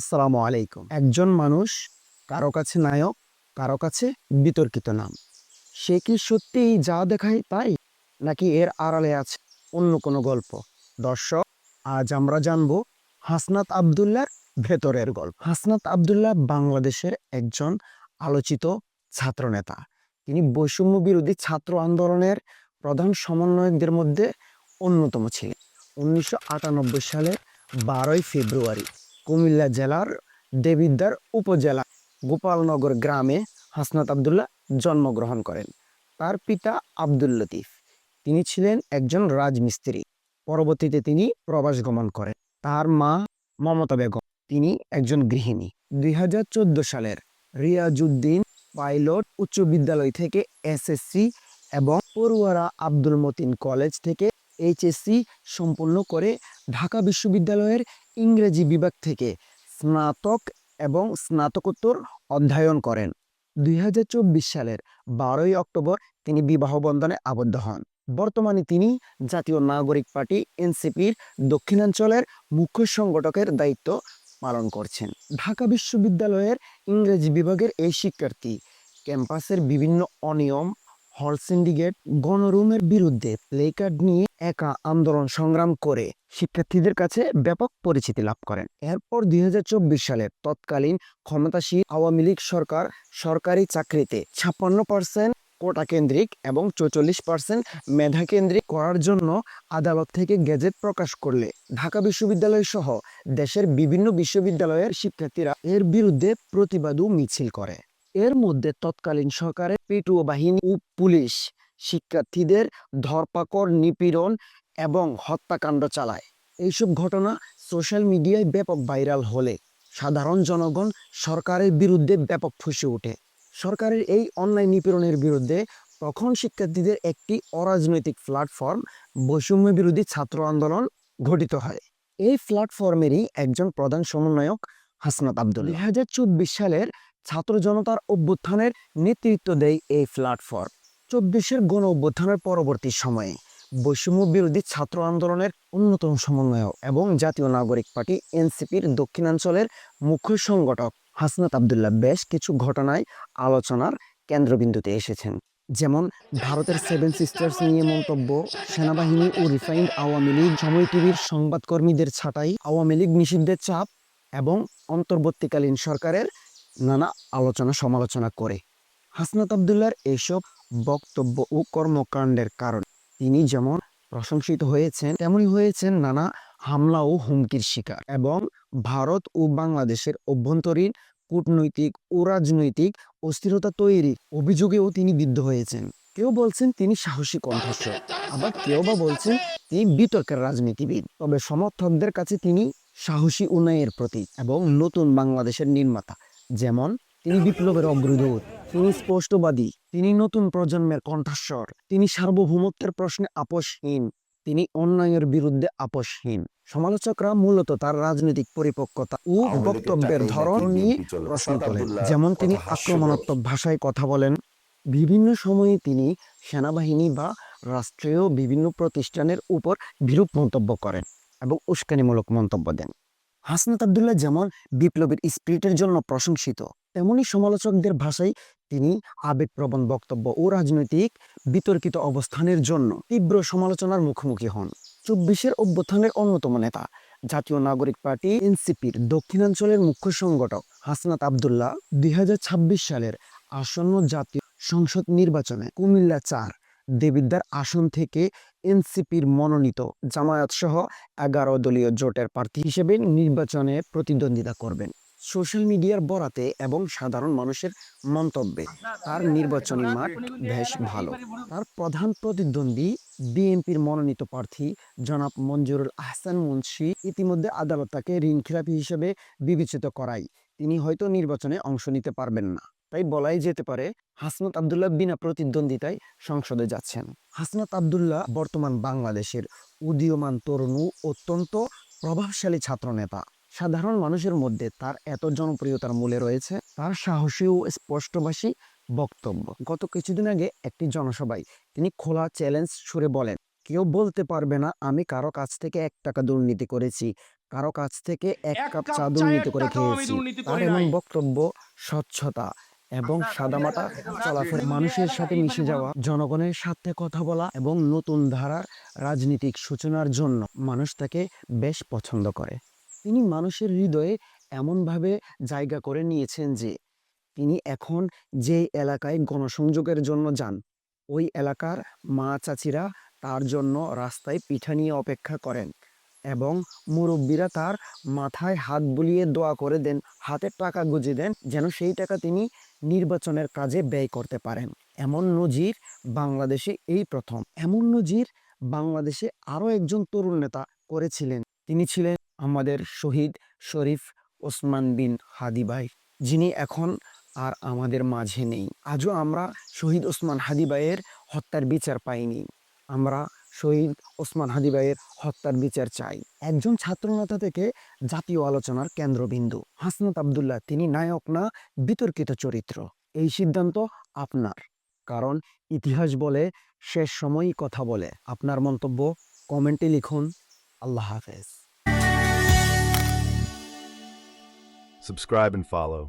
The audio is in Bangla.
আসসালামু আলাইকুম। একজন মানুষ কারো কাছে নায়ক, কারো কাছে বিতর্কিত নাম। সে কি সত্যিই যা দেখায় তাই, নাকি এর আড়ালে আছে অন্য কোনো গল্প? দর্শক, আজ আমরা জানব হাসনাত আব্দুল্লাহর ভেতরের গল্প। হাসনাত আব্দুল্লাহ বাংলাদেশের একজন আলোচিত ছাত্রনেতা। তিনি বৈষম্য বিরোধী ছাত্র আন্দোলনের প্রধান সমন্বয়কদের মধ্যে অন্যতম ছিলেন। 1998 সালের 12ই ফেব্রুয়ারি কুমিল্লা জেলার দেবিদ্বার উপজেলা গোপালনগর গ্রামে হাসনাত আব্দুল্লাহ জন্মগ্রহণ করেন। তার পিতা আব্দুল লতিফ, তিনি ছিলেন একজন রাজমিস্ত্রি। পরবর্তীতে তিনি প্রবাস গমন করেন। তার মা মমতা বেগম, তিনি একজন গৃহিণী। 2014 সালের রিয়াজউদ্দিন পাইলট উচ্চ বিদ্যালয় থেকে এসএসসি এবং পড়ুয়ারা আব্দুল মতিন কলেজ থেকে এইচএসসি সম্পন্ন করে ঢাকা বিশ্ববিদ্যালয়ের ইংরেজি বিভাগ থেকে স্নাতক এবং স্নাতকোত্তর অধ্যয়ন করেন। 2024 সালের 12ই অক্টোবর তিনি বিবাহ বন্ধনে আবদ্ধ হন। বর্তমানে তিনি জাতীয় নাগরিক পার্টি এনসিপির দক্ষিণাঞ্চলের মুখ্য সংগঠকের দায়িত্ব পালন করছেন। ঢাকা বিশ্ববিদ্যালয়ের ইংরেজি বিভাগের এই শিক্ষার্থী ক্যাম্পাসের বিভিন্ন অনিয়ম, হল সিন্ডিকেট, গণরুমের বিরুদ্ধে প্লেকার্ড নিয়ে একা আন্দোলন সংগ্রাম করে শিক্ষার্থীদের কাছে ব্যাপক পরিচিতি লাভ করেন। এরপর 2024 সালের তৎকালীন ক্ষমতাসীন আওয়ামী লীগ সরকার সরকারি চাকরিতে 56% কোটা কেন্দ্রিক এবং 44% মেধা কেন্দ্রিক করার জন্য আদালত থেকে গেজেট প্রকাশ করলে ঢাকা বিশ্ববিদ্যালয় সহ দেশের বিভিন্ন বিশ্ববিদ্যালয়ের শিক্ষার্থীরা এর বিরুদ্ধে প্রতিবাদ ও মিছিল করে। এর মধ্যে তৎকালীন সরকারের পেটুয়া বাহিনী ও পুলিশ শিক্ষার্থীদের ধরপাকড়, নিপীড়ন এবং হত্যাকাণ্ড চালায়। এইসব ঘটনা সোশ্যাল মিডিয়ায় ব্যাপক ভাইরাল হলে সাধারণ জনগণ সরকারের বিরুদ্ধে ব্যাপক ফুঁসে ওঠে। সরকারের এই অনলাইন নিপীড়নের বিরুদ্ধে তখন শিক্ষার্থীদের একটি অরাজনৈতিক প্ল্যাটফর্ম বৈষম্য বিরোধী ছাত্র আন্দোলন গঠিত হয়। এই প্ল্যাটফর্মেরই একজন প্রধান সমন্বয়ক হাসনাত আব্দুল্লাহ। 2024 সালের ছাত্র জনতার অভ্যুত্থানের নেতৃত্ব দেয় এই প্ল্যাটফর্ম। 24-এর গণ অভ্যুত্থানের পরবর্তী সময়ে বৈষম্য বিরোধী ছাত্র আন্দোলনের অন্যতম সমন্বয়ক এবং জাতীয় নাগরিক পার্টি এনসিপির দক্ষিণাঞ্চলের মুখ্য সংগঠক হাসনাত আব্দুল্লাহ বেশ কিছু ঘটনায় আলোচনার কেন্দ্রবিন্দুতে এসেছেন। যেমন ভারতের 7 সিস্টার্স নিয়ে মন্তব্য, সেনাবাহিনী ও রিফাইন্ড আওয়ামী লীগ, সময় টিভির সংবাদকর্মীদের ছাঁটাই, আওয়ামী লীগ নিষিদ্ধের চাপ এবং অন্তর্বর্তীকালীন সরকারের নানা আলোচনা সমালোচনা করে। হাসনাত আব্দুল্লাহর এইসব বক্তব্য ও কর্মকাণ্ডের কারণে তিনি যেমন প্রশংসিত হয়েছেন, তেমনি হয়েছেন নানা হামলা ও হুমকির শিকার এবং ভারত ও বাংলাদেশের অভ্যন্তরীণ কূটনৈতিক ও রাজনৈতিক অস্থিরতা তৈরি অভিযোগেও তিনি বিদ্ধ হয়েছেন। কেউ বলছেন তিনি সাহসী কণ্ঠস্বর, আবার কেউ বা বলছেন তিনি বিতর্কের রাজনীতিবিদ। তবে সমর্থকদের কাছে তিনি সাহসী উন্নয়নের প্রতীক এবং নতুন বাংলাদেশের নির্মাতা। যেমন তিনি বিপ্লবের অগ্রদূত, তিনি স্পষ্টবাদী, তিনি নতুন প্রজন্মের কণ্ঠস্বর, তিনি সার্বভৌমত্বের প্রশ্নে আপোষহীন, তিনি অন্যায়ের বিরুদ্ধে আপোষহীন। সমালোচকরা মূলত তার রাজনৈতিক পরিপক্কতা ও বক্তব্যের ধরন নিয়ে প্রশ্ন তোলেন। যেমন তিনি আক্রমণাত্মক ভাষায় কথা বলেন, বিভিন্ন সময়ে তিনি সেনাবাহিনী বা রাষ্ট্রীয় বিভিন্ন প্রতিষ্ঠানের উপর বিরূপ মন্তব্য করেন এবং উস্কানিমূলক মন্তব্য দেন। হাসনাত আব্দুল্লাহ যেমন বিপ্লবীর স্পিরিটের জন্য প্রশংসিত, তেমনি সমালোচকদের ভাষায় তিনি আবেগপ্রবণ বক্তব্য ও রাজনৈতিক বিতর্কিত অবস্থানের জন্য তীব্র সমালোচনার মুখোমুখি হন। 24-এর অভ্যুত্থানের অন্যতম নেতা, জাতীয় নাগরিক পার্টি এনসিপির দক্ষিণাঞ্চলের মুখ্য সংগঠক হাসনাত আব্দুল্লাহ 2026 সালের আসন্ন জাতীয় সংসদ নির্বাচনে কুমিল্লা 4 দেবিদ্বার আসন থেকে এনসিপির মনোনীত জামায়াত সহ 11 দলীয় জোটের প্রার্থী হিসেবে নির্বাচনে প্রতিদ্বন্দ্বিতা করবেন। সোশ্যাল মিডিয়ার বরাতে এবং সাধারণ মানুষের মন্তব্যে তার নির্বাচনী মাঠ বেশ ভালো। তার প্রধান প্রতিদ্বন্দ্বী বিএনপির মনোনীত প্রার্থী জনাব মঞ্জুরুল আহসান মুন্সী ইতিমধ্যে আদালত তাকে ঋণখেলাপি হিসেবে বিবেচিত করায় তিনি হয়তো নির্বাচনে অংশ নিতে পারবেন না। তাই বলাই যেতে পারে হাসনাত আব্দুল্লাহ বিনা প্রতিদ্বন্দ্বিতায় সংসদে যাচ্ছেন। হাসনাত আব্দুল্লাহ বর্তমান বাংলাদেশের উদীয়মান তরুণ ও অত্যন্ত প্রভাবশালী ছাত্রনেতা। সাধারণ মানুষের মধ্যে তার এত জনপ্রিয়তার মূলে রয়েছে তার সাহসী ও স্পষ্টভাষী বক্তব্য। গত কিছুদিন আগে একটি জনসভায় তিনি খোলা চ্যালেঞ্জ ছুড়ে বলেন, কেউ বলতে পারবে না আমি কারো কাছ থেকে 1 টাকা দুর্নীতি করেছি, কারো কাছ থেকে 1 এক কাপ কাপ চা চায়ের দুর্নীতি করে টাকাও আমি খেয়েছি। দুর্নীতি তার করি এমন নাই। বক্তব্য স্বচ্ছতা এবং সাদামাটা চলাফেরা, মানুষের সাথে মিশে যাওয়া, জনগণের সাথে কথা বলা এবং নতুন ধারার রাজনীতিক সূচনার জন্য মানুষ তাকে বেশ পছন্দ করে। তিনি মানুষের হৃদয়ে এমনভাবে জায়গা করে নিয়েছেন যে তিনি এখন যেই এলাকায় গণসংযোগের জন্য যান, ওই এলাকার মা চাচিরা তার জন্য রাস্তায় পিঠা নিয়ে অপেক্ষা করেন এবং মুরব্বীরা তার মাথায় হাত বুলিয়ে দোয়া করে দেন, হাতে টাকা গুঁজে দেন যেন সেই টাকা তিনি নির্বাচনের কাজে ব্যয় করতে পারেন। এমন নজির বাংলাদেশে এই প্রথম। এমন নজির বাংলাদেশে আরও একজন তরুণ নেতা করেছিলেন। তিনি ছিলেন আমাদের শহীদ শরীফ ওসমান বিন হাদি ভাই, যিনি এখন আর আমাদের মাঝে নেই। আজও আমরা শহীদ ওসমান হাদি ভাইয়ের হত্যার বিচার পাইনি। আমরা শহীদ ওসমান হাদি ভাইয়ের হত্যার বিচার চাই। একজন ছাত্রনেতা থেকে জাতীয় আলোচনার কেন্দ্রবিন্দু হাসনাত আব্দুল্লাহ, তিনি নায়ক না বিতর্কিত চরিত্র। এই সিদ্ধান্ত আপনার, কারণ ইতিহাস বলে শেষ সময়ই কথা বলে। আপনার মন্তব্য কমেন্টে লিখুন। আল্লাহ হাফেজ। Subscribe and follow.